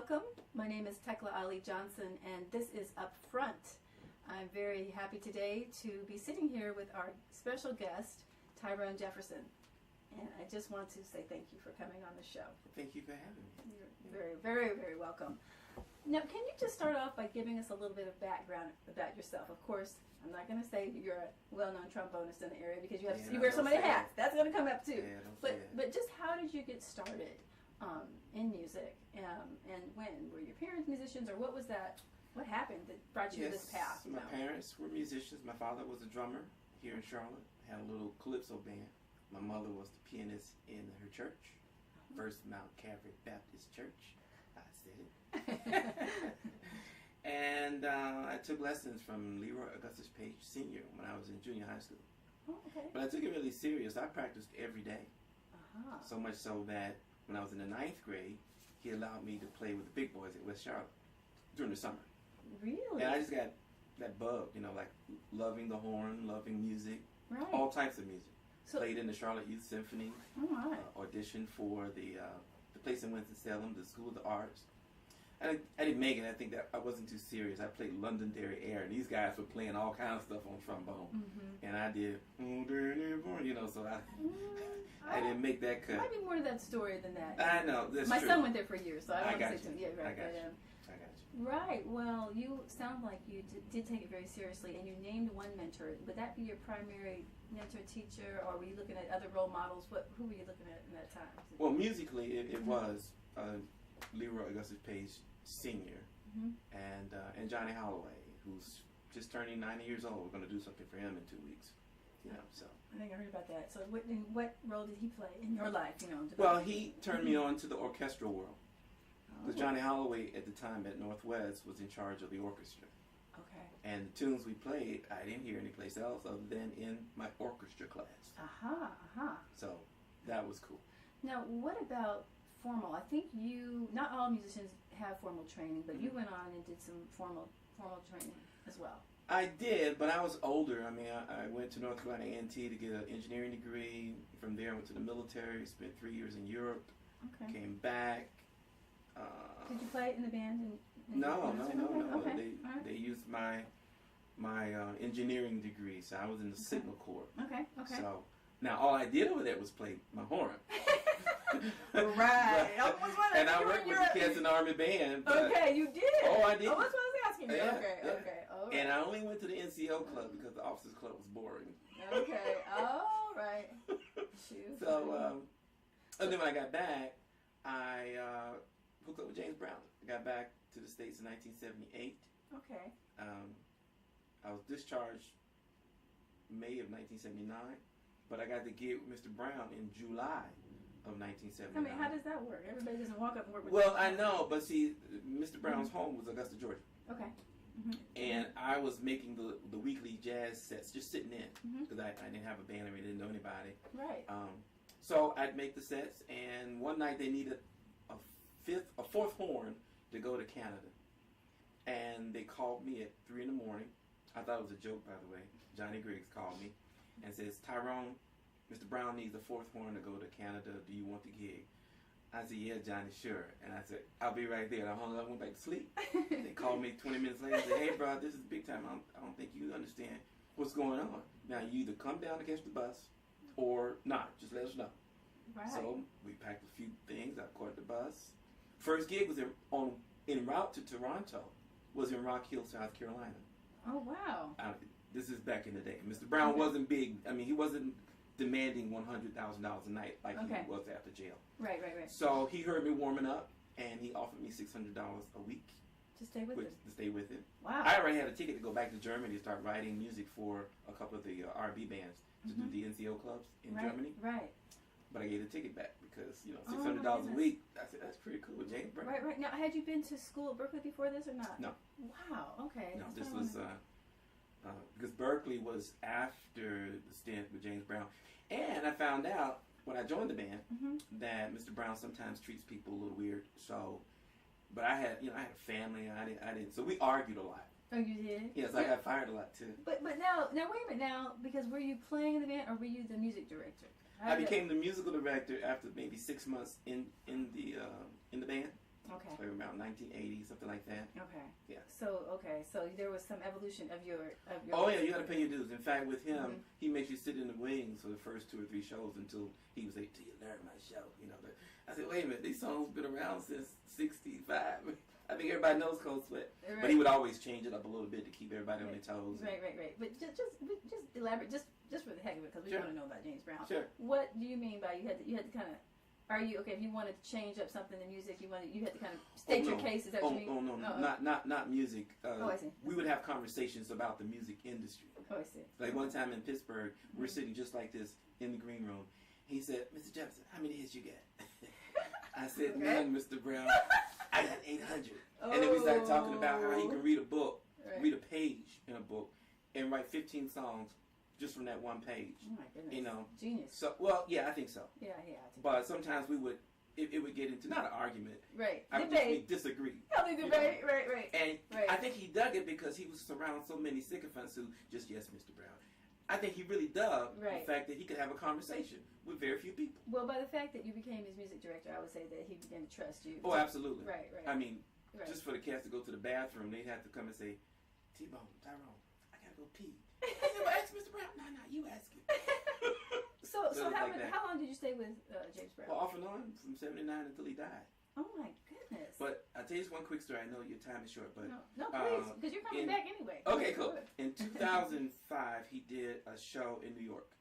welcome. My name is Tekla Ali Johnson, and this is UPFront. I'm very happy today to be sitting here with our special guest, Tyrone Jefferson. And I just want to say thank you for coming on the show. Thank you for having me. You're very, very, very welcome. Now, can you just start off by giving us a little bit of background about yourself? Of course, I'm not going to say you're a well-known trombonist in the area because you wear so many hats. That's going to come up too. But just how did you get started in music, and when? Were your parents musicians, or what was that? What happened that brought you to this path? My parents were musicians. My father was a drummer here in Charlotte. Had a little calypso band. My mother was the pianist in her church, First Mount Calvary Baptist Church. I said it. And I took lessons from Leroy Augustus Page Sr. when I was in junior high school. Oh, okay. But I took it really serious. I practiced every day. So much so that when I was in the 9th grade, he allowed me to play with the big boys at West Charlotte during the summer. Really? And I just got that bug, like loving the horn, loving music, right. All types of music. So, played in the Charlotte Youth Symphony. Oh, my. Auditioned for the place in Winston-Salem, the School of the Arts. I didn't make it. I think that I wasn't too serious. I played Londonderry Air, and these guys were playing all kinds of stuff on trombone. And I did, so I didn't make that cut. There might be more to that story than that. I know, that's My true. son went there for years, so I don't got say you. to him. Yeah, right, I got you. Right. Well, you sound like you did take it very seriously, and you named one mentor. Would that be your primary mentor teacher, or were you looking at other role models? Who were you looking at in that time? Well, musically, it was Leroy Augustus Page Sr. And Johnny Holloway, who's just turning 90 years old. We're going to do something for him in 2 weeks. So I think I heard about that. So what role did he play in your life? Well, he turned me on to the orchestral world. Because Johnny Holloway at the time at Northwest was in charge of the orchestra. Okay. And the tunes we played, I didn't hear anyplace else other than in my orchestra class. So that was cool. Now, what about formal? I think not all musicians have formal training, but you went on and did some formal training as well. I did, but I was older. I mean, I went to North Carolina A&T to get an engineering degree. From there, I went to the military, spent 3 years in Europe, came back. Did you play in the band? No. Okay. They used my engineering degree, so I was in the Signal Corps. Okay. So now all I did over there was play my horn. Right. And I worked with the kids in the Army band. Okay, you did. Oh, I did. Oh, that's what I was asking you. Yeah, Okay. All right. And I only went to the NCO club because the officers club was boring. Okay. All right. Shoot. So, and then when I got back, I hooked up with James Brown. I got back to the States in 1978. Okay. I was discharged May of 1979, but I got the gig with Mr. Brown in July of 1979. I mean, how does that work? Everybody doesn't walk up and work with Well, I know, but see, Mr. Brown's home was Augusta, Georgia. Okay. And I was making the weekly jazz sets, just sitting in, because I didn't have a band or I didn't know anybody. Right. So I'd make the sets, and one night they needed a fourth horn to go to Canada. And they called me at 3 in the morning. I thought it was a joke, by the way. Johnny Griggs called me and says, "Tyrone, Mr. Brown needs a fourth horn to go to Canada. Do you want the gig?" I said, "Yeah, Johnny, sure." And I said, "I'll be right there." And I hung up and went back to sleep. They called me 20 minutes later and said, "Hey, bro, this is big time. I don't think you understand what's going on. Now, you either come down to catch the bus or not. Just let us know." Right. So we packed a few things. I caught the bus. First gig was en route to Toronto. Was in Rock Hill, South Carolina. Oh, wow. This is back in the day. Mr. Brown wasn't big. I mean, he wasn't demanding $100,000 a night like he was after jail. Right. So he heard me warming up, and he offered me $600 a week. To stay with him? To stay with him. Wow. I already had a ticket to go back to Germany to start writing music for a couple of the R&B bands to do the NCO clubs in Germany. Right. But I gave the ticket back because, $600 a week, I said, that's pretty cool with James Brown. Right. Now, had you been to school at Berkeley before this or not? No. Wow, okay. No, this was, because Berkeley was after the stint with James Brown. And I found out when I joined the band that Mr. Brown sometimes treats people a little weird. So, but I had a family. I didn't. So we argued a lot. Oh, you did? Yes, I got fired a lot too. But now wait a minute now, because were you playing in the band or were you the music director? I became the musical director after maybe 6 months in the band. Okay. Like around 1980, something like that. Okay. Yeah. So there was some evolution of your. Oh yeah, you got to pay your dues. In fact, with him, he makes you sit in the wings for the first 2 or 3 shows until he was like, "Till you learn my show." You know. But I said, "Wait a minute, these songs been around since '65." I think everybody knows Cold Sweat, right. But he would always change it up a little bit to keep everybody on their toes. Right. But just elaborate, just for the heck of it, because we want to know about James Brown. Sure. What do you mean by you had to kind of? Are you okay? If you wanted to change up something in music, you had to kind of state your case. Is that what you mean? No, not music. I see. We would have conversations about the music industry. Oh, I see. Like one time in Pittsburgh, we're sitting just like this in the green room. He said, "Mr. Jefferson, how many hits you got?" I said, "None, Mr. Brown. I got 800." And then we started talking about how he can read a book, read a page in a book, and write 15 songs just from that one page. Oh my goodness. You know, genius. So, well, yeah, I think so. Yeah. But sometimes it would get into not an argument. Right. We disagree. Healthy debate. Right. And I think he dug it because he was surrounded so many sycophants who just, yes, Mr. Brown. I think he really dug the fact that he could have a conversation with very few people. Well, by the fact that you became his music director, I would say that he began to trust you. Oh, absolutely. Right. I mean, just for the cats to go to the bathroom, they'd have to come and say, "T-Bone, Tyrone, I gotta go pee." I said, "Well, ask Mr. Brown." No, you ask him. So how long did you stay with James Brown? Well, off and on from '79 until he died. Oh my goodness! But I'll tell you this one quick story. I know your time is short, but no, please, because you're coming back anyway. Okay, cool. In 2005, he did a show in New York.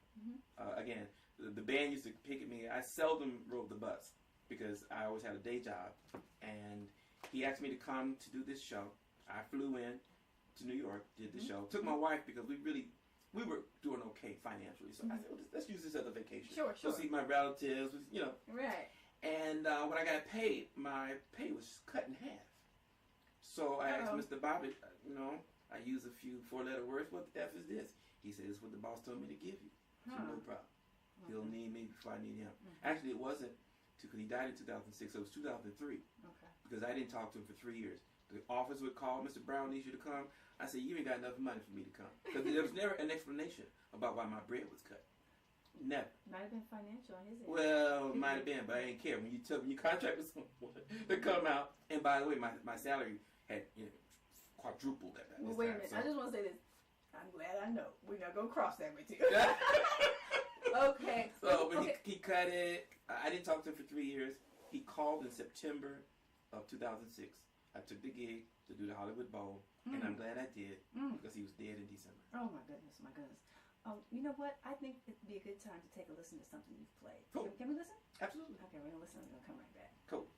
Again, the band used to pick at me. I seldom rode the bus because I always had a day job, and he asked me to come to do this show. I flew in to New York, did the show. Took my wife because we were doing okay financially. So I said, well, let's use this as a vacation. Sure. Go see my relatives, Right. And when I got paid, my pay was cut in half. So I asked Mr. Bobbitt, I use a few 4-letter words. What the F is this? He said, "It's what the boss told me to give you." So no problem. He'll need me before I need him. Actually, it wasn't because he died in 2006. So it was 2003. Okay. Because I didn't talk to him for 3 years. The office would call, "Mr. Brown needs you to come." I said, "You ain't got enough money for me to come." Because there was never an explanation about why my bread was cut. Never. Might have been financial on his end. Well, it might have been, but I didn't care. When you contract with someone to come out, and by the way, my salary had quadrupled at that. Well, wait a minute. So. I just want to say this. I'm glad I know. We're not going to cross that with you. Okay. So when he cut it, I didn't talk to him for 3 years. He called in September of 2006. I took the gig to do the Hollywood Bowl, and I'm glad I did because he was dead in December. Oh, my goodness. You know what? I think it'd be a good time to take a listen to something you've played. Cool. Can we listen? Absolutely. Okay, we're going to listen. We're going to come right back. Cool.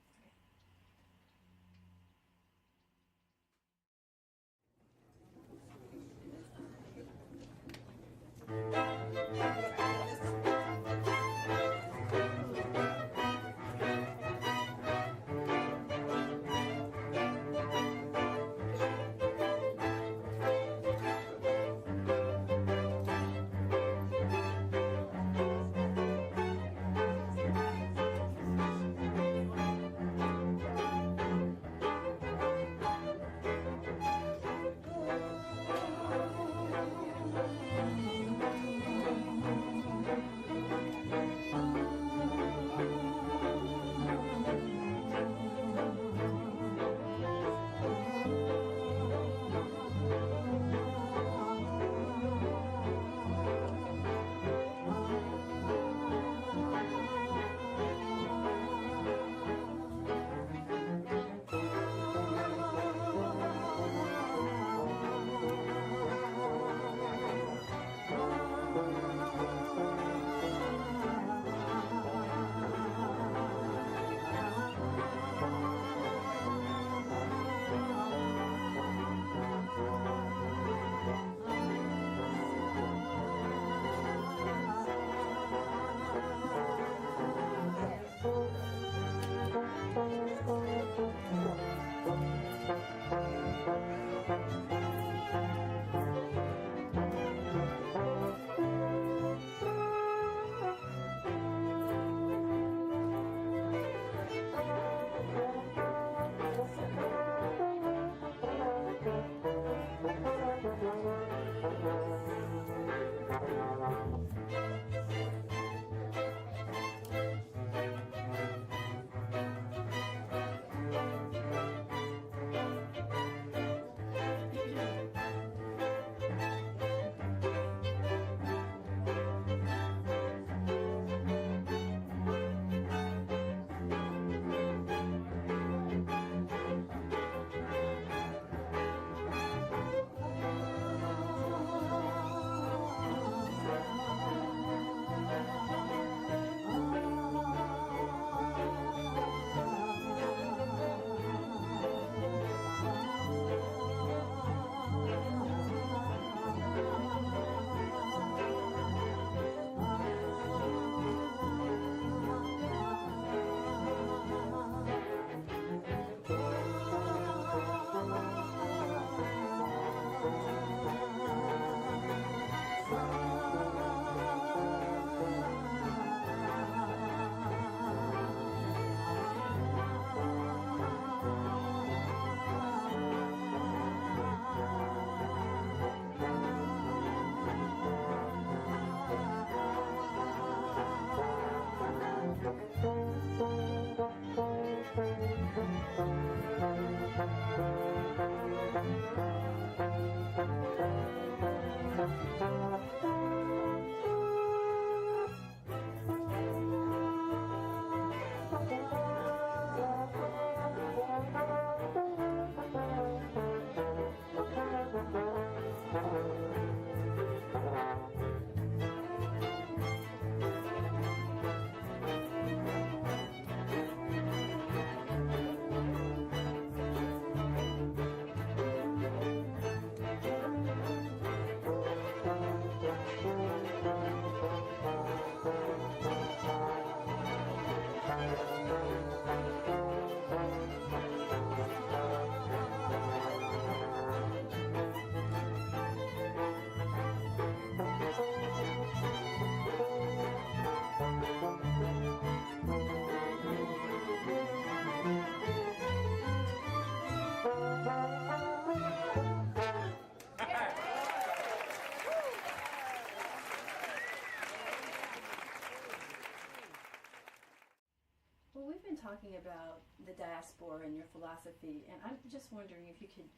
talking about the diaspora and your philosophy, and I'm just wondering if you could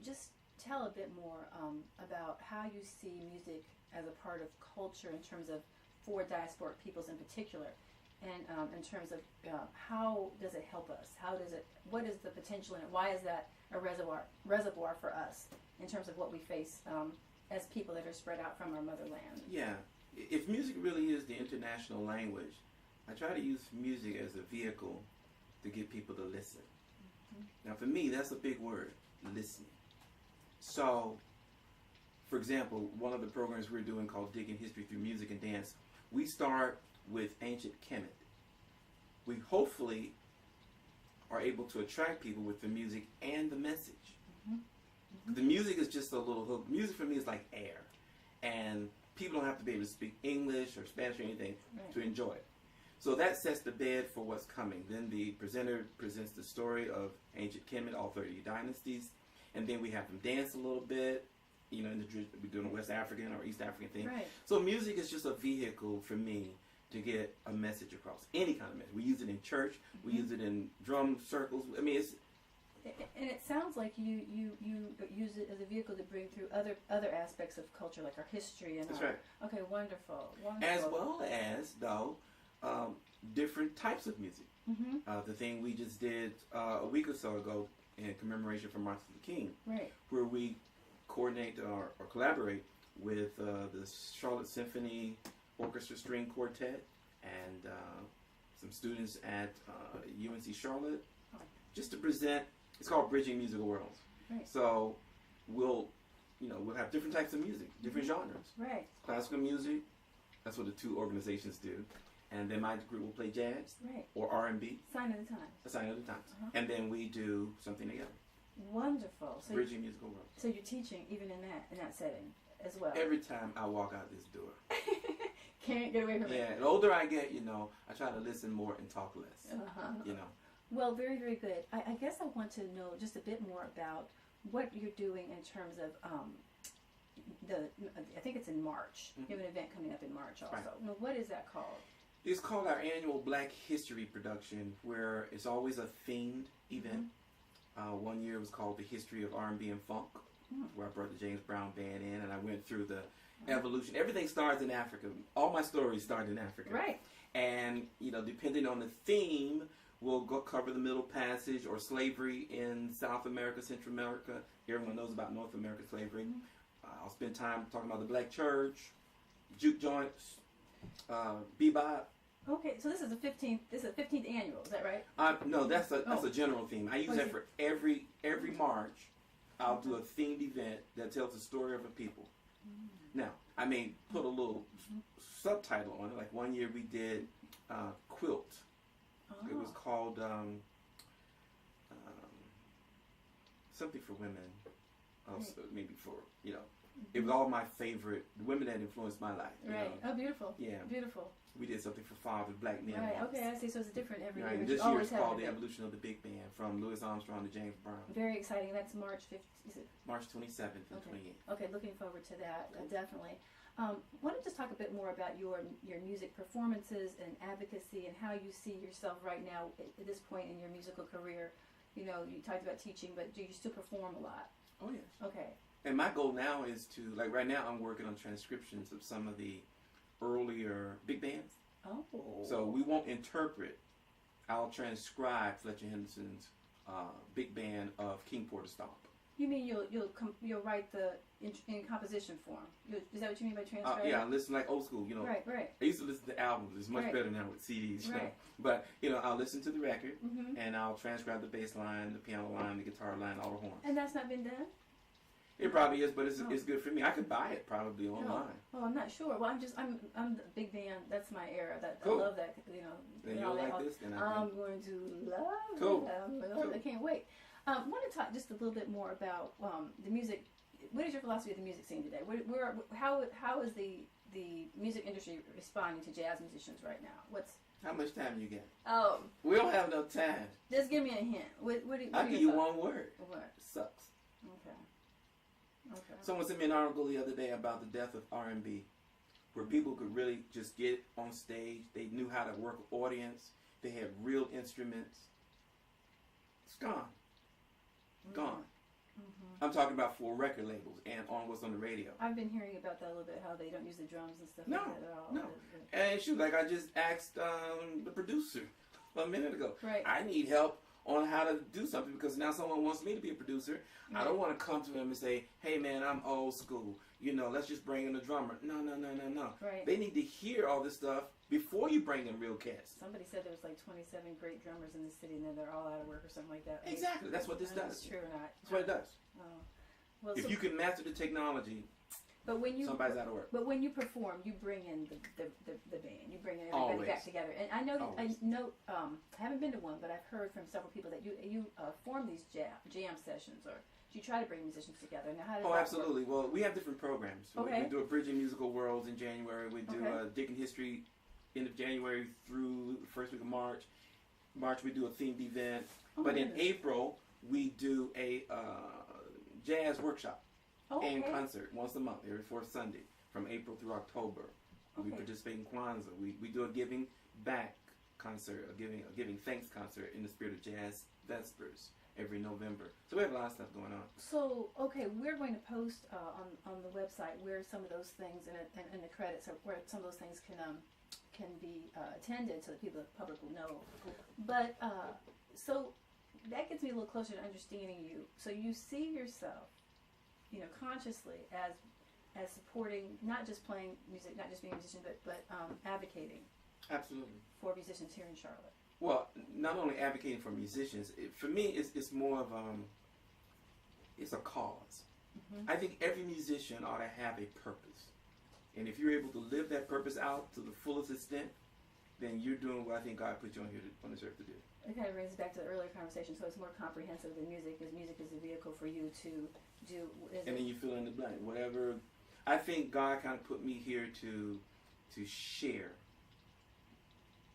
just tell a bit more about how you see music as a part of culture in terms of for diasporic peoples in particular, and in terms of how does it help us? What is the potential in it? Why is that a reservoir for us in terms of what we face as people that are spread out from our motherland? Yeah. If music really is the international language, I try to use music as a vehicle to get people to listen. Now, for me, that's a big word, listening. So, for example, one of the programs we're doing called Digging History Through Music and Dance, we start with ancient Kemet. We hopefully are able to attract people with the music and the message. The music is just a little hook. Music for me is like air. And people don't have to be able to speak English or Spanish or anything to enjoy it. So that sets the bed for what's coming. Then the presenter presents the story of ancient Kemet, all 30 dynasties. And then we have them dance a little bit. You know, we're doing a West African or East African thing. Right. So music is just a vehicle for me to get a message across. Any kind of message. We use it in church. We use it in drum circles. I mean, it's... And it sounds like you use it as a vehicle to bring through other aspects of culture, like our history and That's our... right. Okay, wonderful. As well as, though, different types of music. The thing we just did a week or so ago in commemoration for Martin Luther King, right, where we coordinate or collaborate with the Charlotte Symphony Orchestra String Quartet and some students at UNC Charlotte, just to present. It's called Bridging Musical Worlds. Right. So we'll have different types of music, different genres. Right. Classical music, that's what the two organizations do. And then my group will play jazz, right, or R&B. Sign of the times. A sign of the times. And then we do something together. Wonderful. So Bridging Musical Worlds. So you're teaching even in that setting as well. Every time I walk out this door. Can't get away from it. Yeah, the older I get, I try to listen more and talk less. Well, very, very good. I guess I want to know just a bit more about what you're doing in terms of I think it's in March. You have an event coming up in March also. Right. Now, what is that called? It's called our annual Black History production, where it's always a themed event. One year it was called The History of R&B and Funk, where I brought the James Brown Band in, and I went through the evolution. Everything starts in Africa. All my stories start in Africa. Right. And, depending on the theme, we'll go cover the Middle Passage or slavery in South America, Central America. Everyone knows about North American slavery. I'll spend time talking about the Black Church, juke joints, bebop. Okay, so this is the 15th. This is the 15th annual. Is that right? No, that's a general theme. I use that for every March. I'll do a themed event that tells the story of a people. Now, I may put a little subtitle on it. Like one year we did quilt. It was called something for women. Also, maybe for it was all my favorite women that influenced my life. Right. Oh, beautiful. Yeah. Beautiful. We did something for fathers, black men. Right. Okay, I see. So it's different every year. This year it's called The Evolution of the Big Band, from Louis Armstrong to James Brown. Very exciting. That's March 5th. Is it? March 27th and 28th. Okay, looking forward to that. Definitely. Why don't you just talk a bit more about your music performances and advocacy and how you see yourself right now at this point in your musical career? You talked about teaching, but do you still perform a lot? Oh, yes. Okay. And my goal now is to, right now I'm working on transcriptions of some of the earlier big bands. Oh. So we won't interpret. I'll transcribe Fletcher Henderson's big band of King Porter Stomp. You mean you'll write in composition form? Is that what you mean by transcribing? Yeah, I listen like old school. Right, right. I used to listen to albums. It's much better now with CDs. Right. But I'll listen to the record and I'll transcribe the bass line, the piano line, the guitar line, all the horns. And that's not been done? It probably is, but it's good for me. I could buy it probably online. Oh, I'm not sure. Well, I'm the big band. That's my era. Cool. I love that. Then you'll like this. Then I'm going to love cool. it. Cool. I can't wait. I want to talk just a little bit more about the music. What is your philosophy of the music scene today? How is the music industry responding to jazz musicians right now? How much time you get? Oh, we don't have no time. Just give me a hint. I'll give you one word. What? Sucks. Okay. Someone sent me an article the other day about the death of R&B, where people could really just get on stage. They knew how to work with audience. they have real instruments. It's gone. Gone. Mm-hmm. I'm talking about for record labels and on what's on the radio. I've been hearing about that a little bit, how they don't use the drums and stuff like that at all. No. And shoot, like I just asked the producer a minute ago. Right. I need help on how to do something because now someone wants me to be a producer. Right. I don't want to come to him and say, hey man, I'm old school. You know, let's just bring in a drummer. No. Right. They need to hear all this stuff before you bring in real cats. Somebody said there was like 27 great drummers in the city and then they're all out of work or something like that. Exactly. That's what this does. That's true or not. That's what it does. Oh. Well, if you can master the technology, somebody's out of work. But when you perform, you bring in the band. You bring everybody Always. back together. And I know I haven't been to one, but I've heard from several people that you form these jam sessions, or you try to bring musicians together. Now, how does that absolutely. work? Well, we have different programs. Okay. We do a Bridging Musical Worlds in January. We do Digging History end of January through the first week of March. March we do a themed event. But in April we do a jazz workshop and concert once a month, every fourth Sunday from April through October. We participate in Kwanzaa. We do a giving back concert, a giving thanks concert in the spirit of Jazz Vespers every November. So we have a lot of stuff going on. So, we're going to post on the website where some of those things and the credits, or where some of those things can be attended so that the public will know. But, so that gets me a little closer to understanding you. So you see yourself, consciously as supporting, not just playing music, not just being a musician, but advocating. Absolutely. For musicians here in Charlotte. Well, not only advocating for musicians, for me, it's more of it's a cause. Mm-hmm. I think every musician ought to have a purpose, and if you're able to live that purpose out to the fullest extent, then you're doing what I think God put you on here on this earth to do. It kind of brings us back to the earlier conversation. So it's more comprehensive than music, because music is a vehicle for you to do. And then you fill in the blank. Whatever. I think God kind of put me here to share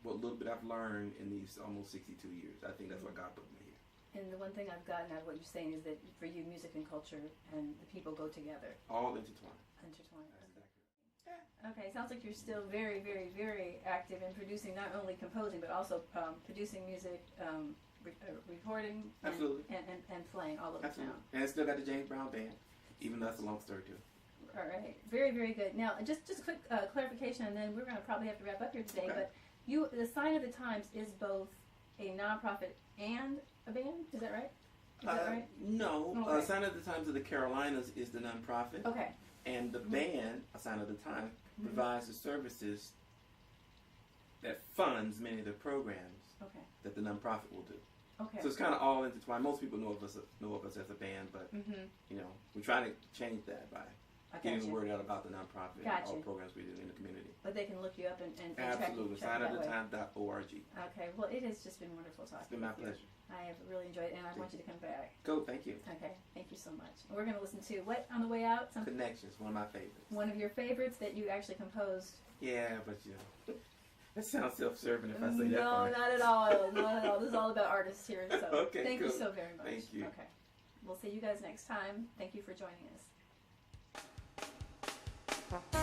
what little bit I've learned in these almost 62 years. I think that's why God put me here. And the one thing I've gotten out of what you're saying is that for you, music and culture and the people go together. All intertwined. Okay, sounds like you're still very, very, very active in producing, not only composing, but also producing music, recording, and playing all over town. And I still got the James Brown Band, even though that's a long story too. All right, very, very good. Now, just a quick clarification, and then we're going to probably have to wrap up here today. Okay. But the Sign of the Times is both a nonprofit and a band. Is that right? Is that right? No. Okay. Sign of the Times of the Carolinas is the nonprofit. Okay. And the band, A Sign of the Times, provides the services that funds many of the programs that the nonprofit will do. Okay. So it's kind of all intertwined. Most people know of us as a band, but we're trying to change that by getting the word out about the nonprofit and all the programs we do in the community. But they can look you up and absolutely. Signofthetimes.org. Okay. Well, it has just been wonderful talking. It's been my pleasure. I have really enjoyed it, and I want you to come back. Cool, thank you. Okay, thank you so much. And we're going to listen to what on the way out? Connections, one of my favorites. One of your favorites that you actually composed. Yeah, but that sounds self-serving if I say that. No, not at all. Not at all. This is all about artists here. So okay, thank you so very much. Thank you. Okay. We'll see you guys next time. Thank you for joining us.